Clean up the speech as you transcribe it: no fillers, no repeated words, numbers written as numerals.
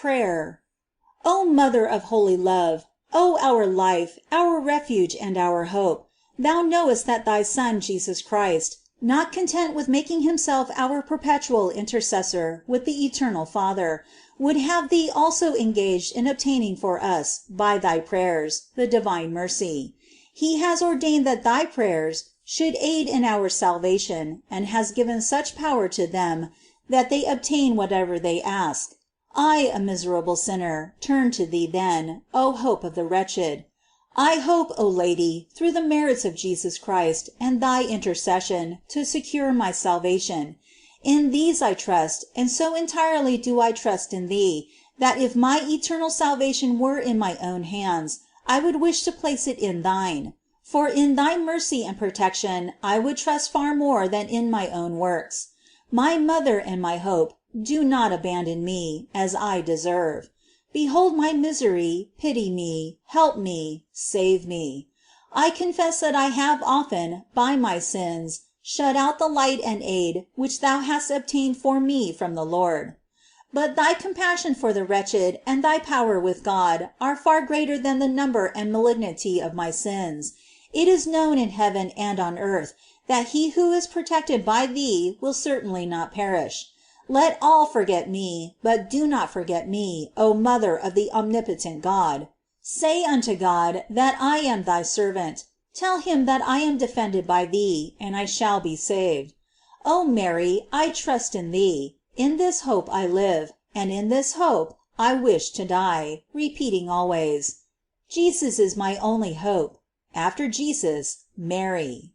PRAYER. O Mother of holy love! O our life, our refuge, and our hope! Thou knowest that thy Son Jesus Christ, not content with making himself our perpetual intercessor with the eternal Father, would have thee also engaged in obtaining for us, by thy prayers, the divine mercy. He has ordained that thy prayers should aid in our salvation, and has given such power to them that they obtain whatever they ask. I, a miserable sinner, turn to thee then, O hope of the wretched. I hope, O Lady, through the merits of Jesus Christ and thy intercession, to secure my salvation. In these I trust, and so entirely do I trust in thee, that if my eternal salvation were in my own hands, I would wish to place it in thine. For in thy mercy and protection I would trust far more than in my own works. My mother and my hope, do not abandon me, as I deserve. Behold my misery, pity me, help me, save me. I confess that I have often, by my sins, shut out the light and aid which thou hast obtained for me from the Lord. But thy compassion for the wretched and thy power with God are far greater than the number and malignity of my sins. It is known in heaven and on earth that he who is protected by thee will certainly not perish. Let all forget me, but do not forget me, O Mother of the omnipotent God. Say unto God that I am thy servant. Tell him that I am defended by thee, and I shall be saved. O Mary, I trust in thee. In this hope I live, and in this hope I wish to die, repeating always: Jesus is my only hope. After Jesus, Mary.